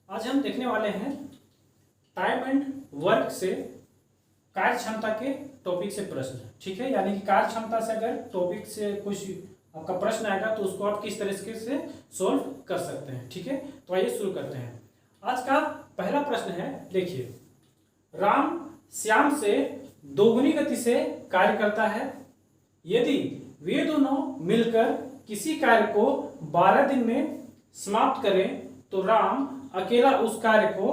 आज हम देखने वाले हैं टाइम एंड वर्क से कार्य क्षमता के टॉपिक से प्रश्न। ठीक है, यानी कि कार्य क्षमता से अगर टॉपिक से कुछ आपका प्रश्न आएगा तो उसको आप किस तरीके से सोल्व कर सकते हैं। ठीक है, तो आइए शुरू करते हैं। आज का पहला प्रश्न है, देखिए, राम श्याम से दोगुनी गति से कार्य करता है। यदि वे दोनों मिलकर किसी कार्य को 12 दिन में समाप्त करें तो राम अकेला उस कार्य को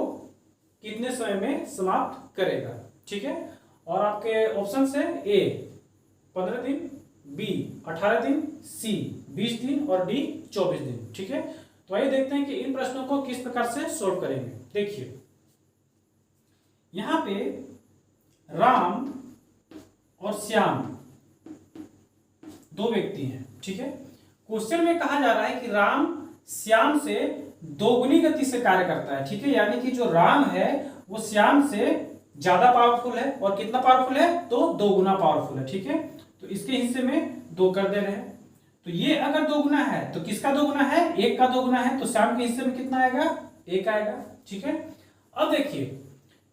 कितने समय में समाप्त करेगा। ठीक है, और आपके ऑप्शन है ए 15 दिन, बी 18 दिन, सी 20 दिन और डी 24 दिन। ठीक है, तो आइए देखते हैं कि इन प्रश्नों को किस प्रकार से सोल्व करेंगे। देखिए, यहां पे राम और श्याम दो व्यक्ति हैं। ठीक है, क्वेश्चन में कहा जा रहा है कि राम श्याम से दोगुनी गति से कार्य करता है। ठीक है, यानी कि जो राम है वो श्याम से ज्यादा पावरफुल है। और कितना पावरफुल है? तो 2 गुना पावरफुल है। ठीक है, तो इसके हिस्से में 2 कर दे रहे हैं। तो ये अगर 2 गुना है तो किसका 2 गुना है? 1 का 2 गुना है, तो श्याम के हिस्से में कितना आएगा? 1 आएगा। ठीक है, अब देखिए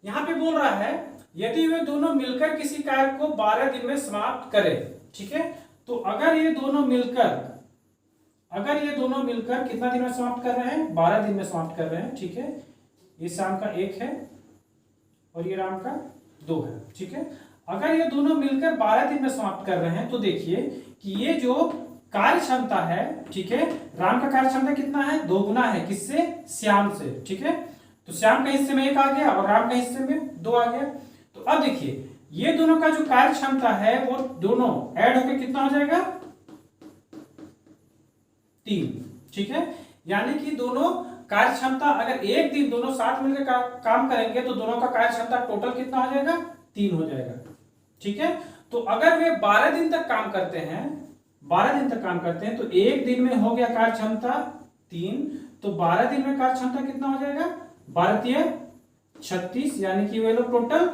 यहां पे बोल रहा है यदि वे दोनों मिलकर किसी कार्य को 12 दिन में समाप्त करें। ठीक है, तो अगर ये दोनों मिलकर कितना दिन में समाप्त कर रहे हैं? 12 दिन में समाप्त कर रहे हैं। ठीक है, ये श्याम का 1 है और ये राम का 2 है। ठीक है, अगर ये दोनों मिलकर 12 दिन में समाप्त कर रहे हैं तो देखिए कि ये जो कार्य क्षमता है, ठीक है, राम का कार्य क्षमता कितना है? 2 गुना है। किससे? श्याम से। ठीक है, तो श्याम के हिस्से में 1 आ गया और राम के हिस्से में 2 आ गया। तो अब देखिए ये दोनों का जो कार्य क्षमता है वो दोनों ऐड होकर कितना हो जाएगा? 3। ठीक है, यानी कि दोनों कार्य क्षमता अगर एक दिन दोनों साथ मिलकर काम करेंगे तो दोनों का कार्य क्षमता टोटल कितना हो जाएगा? 3 हो जाएगा। ठीक है, तो अगर वे 12 दिन तक काम करते हैं, 12 दिन तक काम करते हैं तो एक दिन में हो गया कार्य क्षमता 3, तो 12 दिन में कार्य क्षमता कितना हो जाएगा? 12 36, यानी कि वे लोग टोटल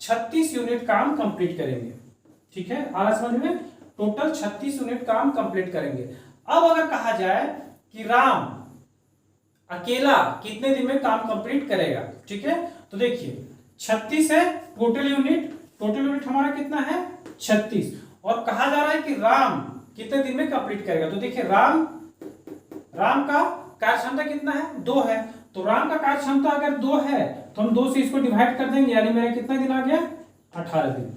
36 यूनिट काम कंप्लीट करेंगे। ठीक है, आ रहा समझ में? टोटल 36 यूनिट काम कंप्लीट करेंगे। अब अगर कहा जाए कि राम अकेला कितने दिन में काम कंप्लीट करेगा, ठीक है, तो देखिए 36 है टोटल यूनिट हमारा कितना है? 36। और कहा जा रहा है कि राम कितने दिन में कंप्लीट करेगा, तो देखिए राम का कार्य क्षमता कितना है? 2 है। तो राम का कार्य क्षमता अगर 2 है तो हम 2 से इसको डिवाइड कर देंगे, यानी मेरा कितना दिन आ गया? 18 दिन।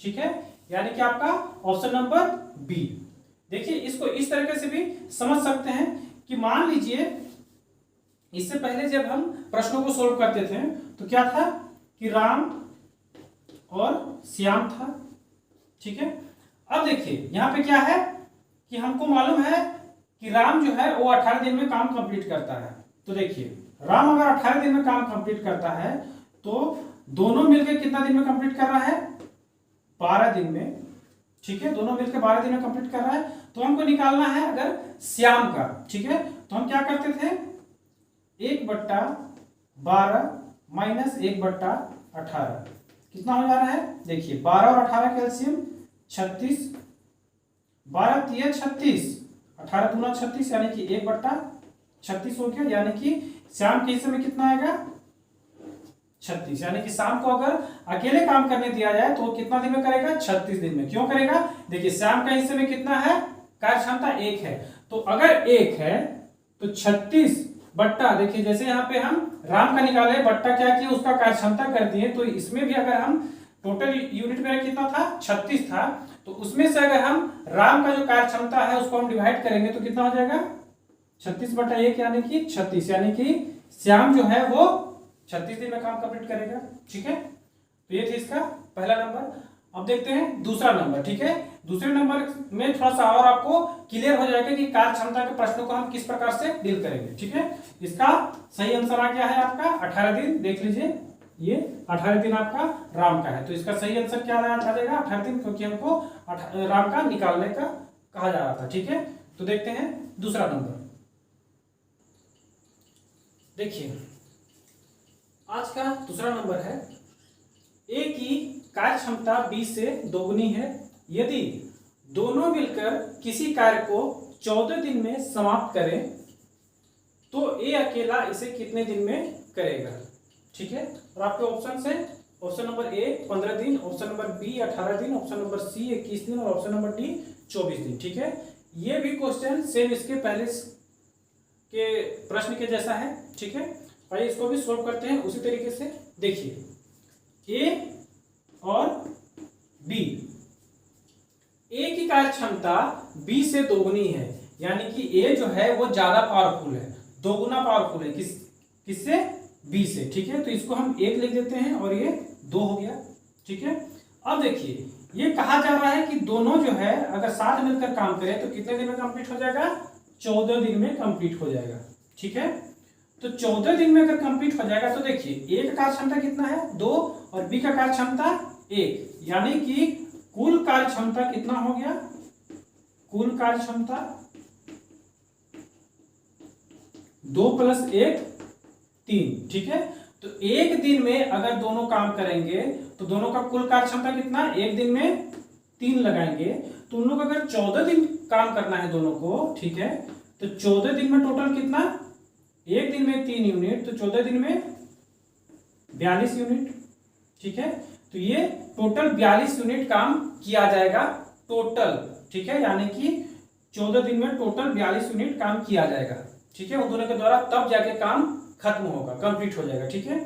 ठीक है, यानी कि आपका ऑप्शन नंबर बी। देखिए इसको इस तरीके से भी समझ सकते हैं कि मान लीजिए इससे पहले जब हम प्रश्नों को सोल्व करते थे तो क्या था कि राम और श्याम था। ठीक है, अब देखिए यहां पे क्या है कि हमको मालूम है कि राम जो है वो 18 दिन में काम कंप्लीट करता है। तो देखिए राम अगर 18 दिन में काम कंप्लीट करता है तो दोनों मिलकर कितना दिन में कंप्लीट कर रहा है? 12 दिन में। ठीक है, दोनों मिलकर 12 दिन में कंप्लीट कर रहा है। तो हमको निकालना है अगर श्याम का। ठीक है, तो हम क्या करते थे? 1/12 माइनस 1/18 कितना हो जा रहा है? देखिए 12 और 18 का एलसीएम 36, 12 3 36, 18 दूना 36, यानी कि 1/36 हो गया। यानी कि श्याम के हिस्से में कितना आएगा? 36। यानी कि शाम को अगर अकेले काम करने दिया जाए तो कितना दिन में करेगा? 36 दिन में। क्यों करेगा? देखिए श्याम का हिस्से में कितना है? कार्य क्षमता 1 है। तो अगर 1 है तो 36 बट्टा, देखिए जैसे यहाँ पे हम राम का निकाले, बट्टा क्या किया? उसका कार्य क्षमता कर दिए। तो इसमें भी अगर हम टोटल यूनिट में कितना था? 36 था। तो उसमें से अगर हम राम का जो कार्य क्षमता है उसको हम डिवाइड करेंगे तो कितना हो जाएगा? 36/1 यानी कि 36, यानी कि श्याम जो है वो 36 दिन में काम कंप्लीट करेगा। ठीक है, तो ये थे इसका पहला नंबर। अब देखते हैं दूसरा नंबर। ठीक है, दूसरे नंबर में थोड़ा सा और आपको क्लियर हो जाएगा कि कार्य क्षमता के प्रश्नों को हम किस प्रकार से डील करेंगे। ठीक है, इसका सही आंसर आ गया है आपका 18 दिन। देख लीजिए ये 18 दिन आपका राम का है, तो इसका सही आंसर क्या आ जाएगा? 18 दिन, क्योंकि हमको राम का निकालने का कहा जा रहा था। ठीक है, तो देखते हैं दूसरा नंबर। देखिए आज का दूसरा नंबर है, ए की कार्य क्षमता 20 से दोगुनी है। यदि दोनों मिलकर किसी कार्य को 14 दिन में समाप्त करें तो ए अकेला इसे कितने दिन में करेगा। ठीक है, और आपके ऑप्शन है, ऑप्शन नंबर ए 15 दिन, ऑप्शन नंबर बी 18 दिन, ऑप्शन नंबर सी 21 दिन और ऑप्शन नंबर डी 24 दिन। ठीक है, ये भी क्वेश्चन सेम इसके पहले के प्रश्न के जैसा है। ठीक है, आइए इसको भी सॉल्व करते हैं उसी तरीके से। देखिए ए और बी, ए की कार्य क्षमता बी से दोगुनी है, यानी कि ए जो है वो ज्यादा पावरफुल है, दोगुना पावरफुल है किससे, बी से। ठीक है, तो इसको हम 1 लिख देते हैं और ये 2 हो गया। ठीक है, अब देखिए ये कहा जा रहा है कि दोनों जो है अगर साथ मिलकर काम करें तो कितने दिन में कंप्लीट हो जाएगा, 14 दिन में कंप्लीट हो जाएगा। ठीक है, तो 14 दिन में अगर कंप्लीट हो जाएगा तो देखिए ए का कार्य क्षमता कितना है 2 और बी का कार्य क्षमता 1, यानी कि कुल कार्य क्षमता कितना हो गया, कुल कार्य क्षमता 2 + 1 3। ठीक है, तो एक दिन में अगर दोनों काम करेंगे तो दोनों का कुल कार्य क्षमता कितना, एक दिन में 3 लगाएंगे तो उन लोग अगर 14 दिन काम करना है दोनों को। ठीक है, तो 14 दिन में टोटल कितना, एक दिन में 3 यूनिट तो 14 दिन में 42 यूनिट। ठीक है, तो ये टोटल 42 यूनिट काम किया जाएगा टोटल। ठीक है, यानी कि 14 दिन में टोटल 42 यूनिट काम किया जाएगा। ठीक है, उन दोनों के द्वारा तब जाके काम खत्म होगा, कंप्लीट हो जाएगा। ठीक है,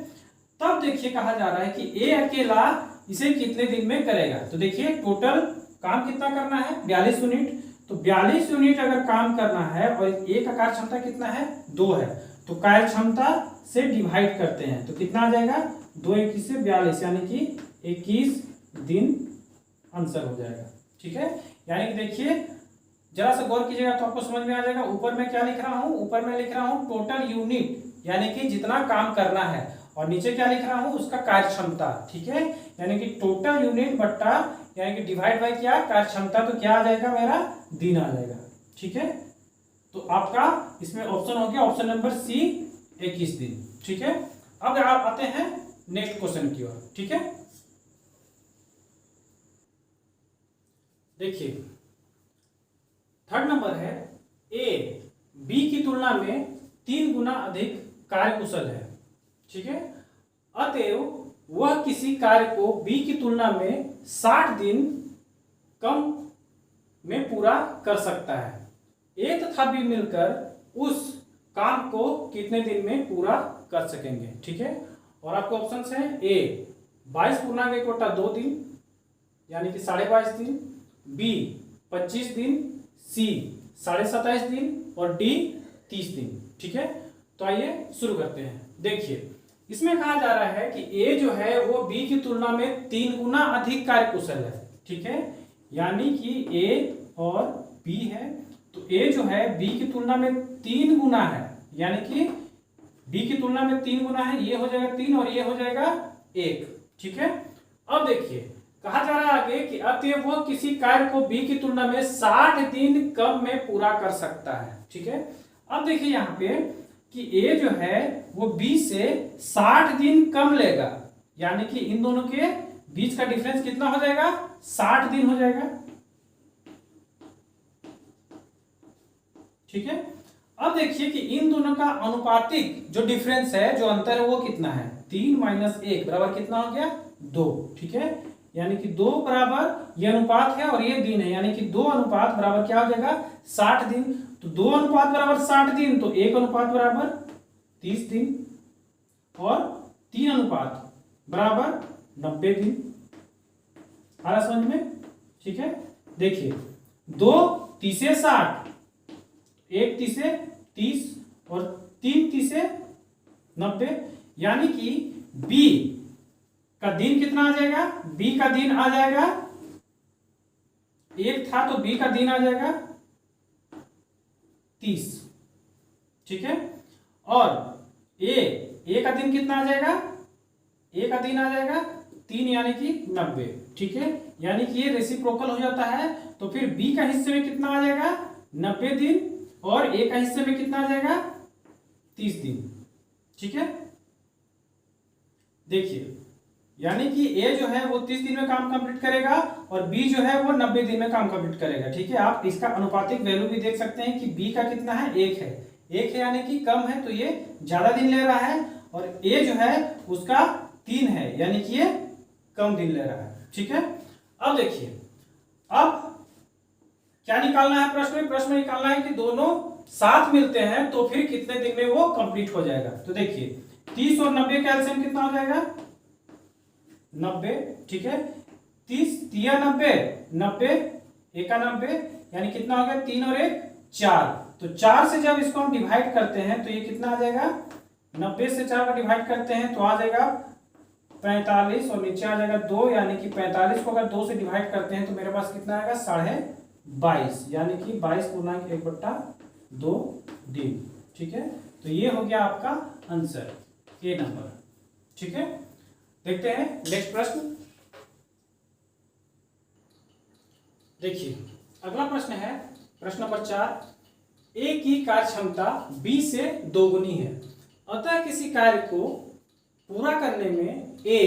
तब देखिए कहा जा रहा है कि ए अकेला इसे कितने दिन में करेगा। तो देखिए टोटल काम कितना करना है 42 यूनिट, तो 42 यूनिट अगर काम करना है और ए का कार्य क्षमता कितना है 2 है, तो कार्य क्षमता से डिवाइड करते हैं तो कितना आ जाएगा 2 × 21 से 42, यानी कि 21 दिन आंसर हो जाएगा। ठीक है, यानी कि देखिए जरा सा गौर कीजिएगा तो आपको समझ में आ जाएगा। ऊपर मैं क्या लिख रहा हूं, ऊपर मैं लिख रहा हूं टोटल यूनिट यानी कि जितना काम करना है, और नीचे क्या लिख रहा हूं उसका कार्य क्षमता। ठीक है, यानी कि टोटल यूनिट बट्टा यानी कि डिवाइड बाय क्या, कार्य क्षमता, तो क्या आ जाएगा मेरा दिन आ जाएगा। ठीक है, तो आपका इसमें ऑप्शन हो गया ऑप्शन नंबर सी 21 दिन। ठीक है, अब आप आते हैं नेक्स्ट क्वेश्चन की ओर। ठीक है, देखिए थर्ड नंबर है ए बी की तुलना में 3 गुना अधिक कार्यकुशल है। ठीक है, अतएव वह किसी कार्य को बी की तुलना में 60 दिन कम में पूरा कर सकता है। ए तथा बी मिलकर उस काम को कितने दिन में पूरा कर सकेंगे। ठीक है, और आपको ऑप्शन है ए 22 × 2 दिन यानी कि 22.5 दिन, बी 25 दिन, सी 27.5 दिन और डी 30 दिन। ठीक है, तो आइए शुरू करते हैं। देखिए इसमें कहा जा रहा है कि ए जो है वो बी की तुलना में 3 गुना अधिक कार्यकुशल है। ठीक है, यानी कि ए और बी है, तो ए जो है बी की तुलना में 3 गुना है, यानी कि बी की तुलना में 3 गुना है, ये हो जाएगा 3 और ये हो जाएगा 1। ठीक है, अब देखिए कहा जा रहा है आगे कि अतएव वह किसी कार्य को बी की तुलना में 60 दिन कम में पूरा कर सकता है। ठीक है, अब देखिए यहाँ पे कि ए जो है वो बी से 60 दिन कम लेगा, यानी कि इन दोनों के बीच का डिफरेंस कितना हो जाएगा 60 दिन हो जाएगा। ठीक है, अब देखिए कि इन दोनों का अनुपातिक जो डिफरेंस है, जो अंतर है वो कितना है, 3 - 1 बराबर कितना हो गया 2। ठीक है, यानी कि 2 बराबर ये अनुपात है और ये दिन है, यानी कि 2 अनुपात बराबर क्या हो जाएगा 60 दिन। तो 2 अनुपात बराबर 60 दिन, तो 1 अनुपात बराबर 30 दिन और 3 अनुपात बराबर 90 दिन। आ रहा समझ में। ठीक है, देखिए 2 तीसे 60, 1 तीसे 30 और 3 तीसे 90, यानी कि बी का दिन कितना आ जाएगा, बी का दिन आ जाएगा 1 था तो बी का दिन आ जाएगा 30। ठीक है, और ए का दिन कितना आ जाएगा, ए का दिन आ जाएगा 3 यानी कि 90। ठीक है, यानी कि ये रेसिप्रोकल हो जाता है, तो फिर बी का हिस्से में कितना आ जाएगा 90 दिन और ए का हिस्से में कितना आ जाएगा 30 दिन। ठीक है, देखिए यानी कि ए जो है वो 30 दिन में काम कंप्लीट करेगा और बी जो है वो 90 दिन में काम कंप्लीट करेगा। ठीक है, आप इसका अनुपातिक वैल्यू भी देख सकते हैं कि बी का कितना है 1 है, 1 है यानी कि कम है, तो ये ज्यादा दिन ले रहा है, और ए जो है उसका 3 है यानी कि ये कम दिन ले रहा है। ठीक है, अब देखिए, अब क्या निकालना है प्रश्न में निकालना है कि दोनों साथ मिलते हैं तो फिर कितने दिन में वो कंप्लीट हो जाएगा। तो देखिए 30 और 90 का एलसीएम कितना हो जाएगा, 90। ठीक है, 30 तिया 90, 90 एका 90 यानी कितना हो गया, 3 और 1 4। तो 4 से जब इसको हम डिवाइड करते हैं तो ये कितना आ जाएगा, 90 से 4 को डिवाइड करते हैं तो आ जाएगा 45 और नीचे आ जाएगा 2, यानी कि 45 को अगर 2 से डिवाइड करते हैं तो मेरे पास कितना आएगा 22.5, यानी कि 22.1/2 दिन। ठीक है, तो ये हो गया आपका आंसर, ए नंबर। ठीक है, देखते हैं नेक्स्ट प्रश्न। देखिए अगला प्रश्न है प्रश्न नंबर 4। ए की कार्य क्षमता बी से दोगुनी है, अतः किसी कार्य को पूरा करने में ए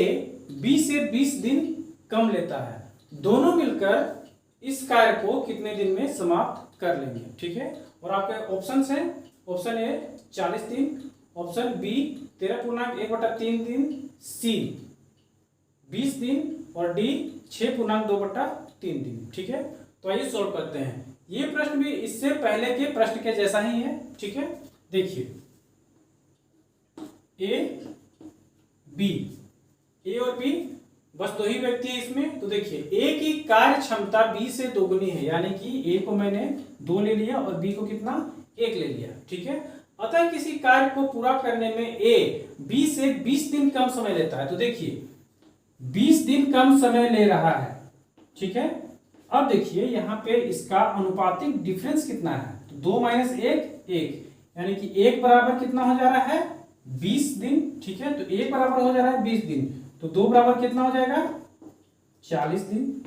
बी से 20 दिन कम लेता है, दोनों मिलकर इस कार्य को कितने दिन में समाप्त कर लेंगे। ठीक है, और आपके ऑप्शंस हैं, ऑप्शन ए 40 दिन, ऑप्शन बी 13.1/3 दिन, सी 20 दिन और डी 6.2/3 दिन। ठीक है, तो आइए सॉल्व करते हैं। ये प्रश्न भी इससे पहले के प्रश्न के जैसा ही है। ठीक है, देखिए ए बी, ए और बी बस 2 ही व्यक्ति है इसमें। तो देखिए ए की कार्य क्षमता बी से दोगुनी है, यानी कि ए को मैंने 2 ले लिया और बी को कितना 1 ले लिया। ठीक है, अतः किसी कार्य को पूरा करने में ए बी से 20 दिन कम समय लेता है। तो देखिए 20 दिन कम समय ले रहा है। ठीक है, अब देखिए यहाँ पे इसका अनुपातिक डिफरेंस कितना है, तो 2 - 1 1, यानी कि 1 बराबर कितना हो जा रहा है 20 दिन। ठीक है, तो 1 बराबर हो जा रहा है 20 दिन, तो 2 बराबर कितना हो जाएगा 40 दिन।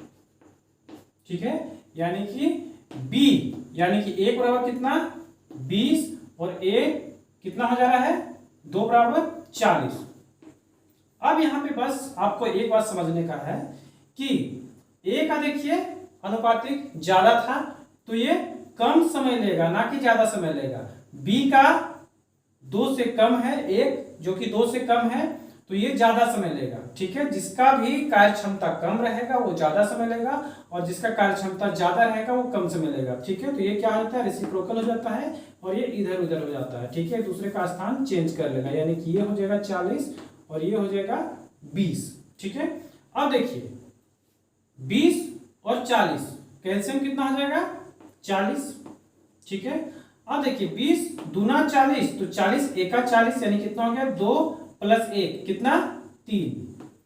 ठीक है, यानी कि बी यानी कि 1 बराबर कितना 20 और ए कितना हो जा रहा है 2 बराबर 40। अब यहाँ पे बस आपको एक बात समझने का है कि ए का देखिए अनुपातिक ज्यादा था तो ये कम समय लेगा, ना कि ज्यादा समय लेगा। बी का 2 से कम है, एक जो कि 2 से कम है, तो ये ज्यादा समय लेगा। ठीक है, जिसका भी कार्य क्षमता कम रहेगा वो ज्यादा समय लेगा, और जिसका कार्य क्षमता ज्यादा रहेगा वो कम समय लेगा। ठीक है, तो ये क्या होता है रेसिप्रोकल हो जाता है और ये इधर उधर हो जाता है। ठीक है, दूसरे का स्थान चेंज कर लेगा, यानी कि ये हो जाएगा 40 और ये हो जाएगा 20। ठीक है, अब देखिए 20 और 40 कैल्शियम कितना हो जाएगा 40। ठीक है, अब देखिए 20 दूना 40, तो 40 एका 40 यानी कितना हो गया 2 + 1 कितना 3।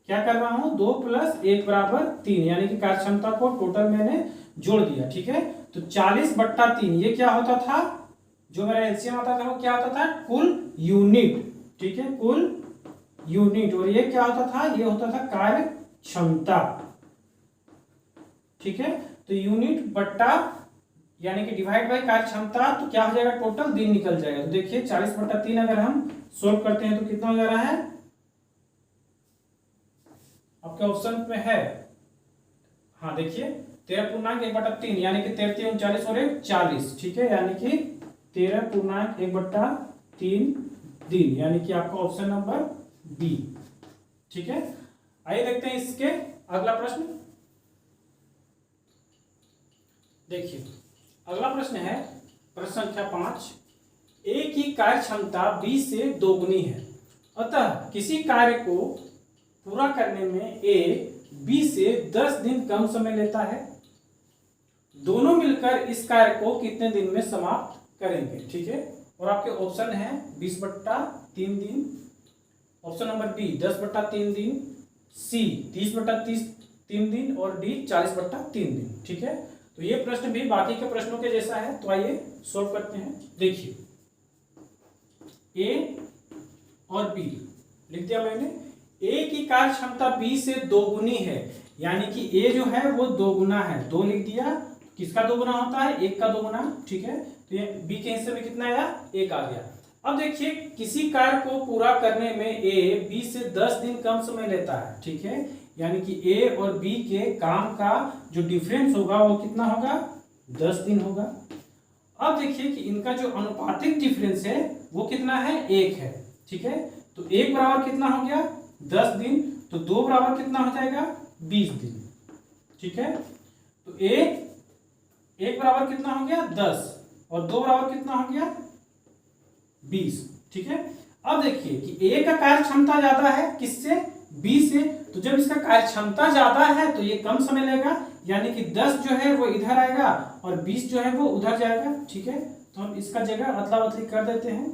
क्या कर रहा हूं 2 + 1 बराबर 3, यानी कि कार्य क्षमता को टोटल मैंने जोड़ दिया। ठीक है, तो 40/3 ये क्या होता था, जो मेरा एलसीएम आता था वो क्या होता था कुल यूनिट। ठीक है, कुल यूनिट, और ये क्या होता था ये होता था कार्य क्षमता। ठीक है, तो यूनिट बट्टा यानी कि डिवाइड बाय कार्य क्षमता, तो क्या हो जाएगा टोटल दिन निकल जाएगा। तो देखिए 40/3 अगर हम सोल्व करते हैं तो कितना हो जा रहा है, आपके ऑप्शन में है, हाँ देखिए 13.1/3 यानी कि 33 39 और 1 40। ठीक है, यानी कि 13.1/3 दिन, यानी कि आपका ऑप्शन नंबर बी। ठीक है, आइए देखते हैं इसके अगला प्रश्न। देखिए अगला प्रश्न है प्रश्न संख्या 5। ए की कार्य क्षमता बी से दोगुनी है, अतः किसी कार्य को पूरा करने में ए बी से 10 दिन कम समय लेता है, दोनों मिलकर इस कार्य को कितने दिन में समाप्त करेंगे। ठीक है, और आपके ऑप्शन है 20/3 दिन, ऑप्शन नंबर बी 10/3 दिन, सी 30/3 दिन और डी 40/3 दिन। ठीक है, तो ये प्रश्न भी बाकी के प्रश्नों के जैसा है, तो आइए सॉल्व करते हैं। देखिए ए और बी लिख दिया मैंने। ए की कार्य क्षमता बी से दोगुनी है, यानी कि ए जो है वो दोगुना है, 2 लिख दिया। किसका दोगुना होता है 1 का दोगुना। ठीक है, तो ये बी के हिस्से में कितना आया 1 आ गया। अब देखिए किसी कार्य को पूरा करने में ए बी से 10 दिन कम समय लेता है। ठीक है, यानी कि ए और बी के काम का जो डिफरेंस होगा वो कितना होगा 10 दिन होगा। अब देखिए कि इनका जो अनुपातिक डिफरेंस है वो कितना है, 1 है। ठीक है, तो 1 बराबर कितना हो गया, 10 दिन। तो 2 बराबर कितना हो जाएगा, 20 दिन। ठीक है, तो एक बराबर कितना हो गया, 10, और 2 बराबर कितना हो गया, 20। ठीक है, अब देखिए कि ए का कार्य क्षमता ज्यादा है किससे, 20 से। तो जब इसका कार्य क्षमता ज्यादा है तो ये कम समय लेगा, यानी कि 10 जो है वो इधर आएगा और 20 जो है वो उधर जाएगा। ठीक है, तो हम इसका जगह अदला बदली कर देते हैं,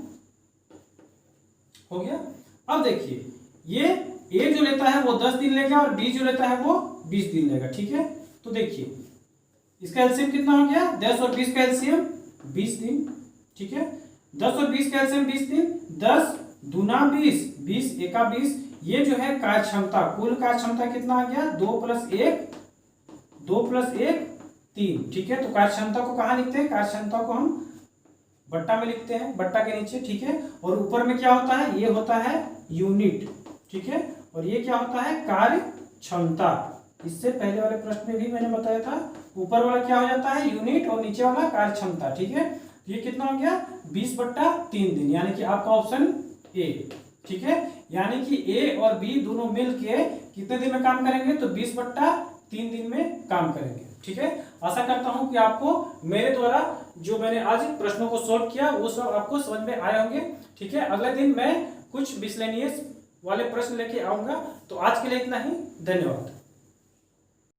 हो गया। अब देखिए ये ए जो लेता है वो 10 दिन लेगा और बी जो लेता है वो 20 दिन लेगा। ठीक है, तो देखिए इसका एलसीएम कितना हो गया, 10 और 20 का एलसीएम 20 दिन। ठीक है, 10 और 20 का एलसीएम 20 दिन, 10 दूना 20, 20 एका 20। ये जो है कार्य क्षमता, कुल कार्य क्षमता कितना आ गया, 2 + 1 3। ठीक है, तो कार्य क्षमता को कहाँ लिखते हैं, कार्य क्षमता को हम बट्टा में लिखते हैं, बट्टा के नीचे। ठीक है, और ऊपर में क्या होता है, ये होता है यूनिट। ठीक है, और ये क्या होता है, कार्य क्षमता। इससे पहले वाले प्रश्न में भी मैंने बताया था, ऊपर वाला क्या हो जाता है, यूनिट, और नीचे वाला कार्य क्षमता। ठीक है, ये कितना हो गया, 20/3 दिन, यानी कि आपका ऑप्शन ए। ठीक है, यानी कि ए और बी दोनों मिलके कितने दिन में काम करेंगे, तो 20/3 दिन में काम करेंगे। ठीक है, आशा करता हूं कि आपको मेरे द्वारा जो मैंने आज प्रश्नों को सॉल्व किया वो सब आपको समझ में आए होंगे। ठीक है, अगले दिन मैं कुछ मिसलेनियस वाले प्रश्न लेके आऊंगा। तो आज के लिए इतना ही, धन्यवाद।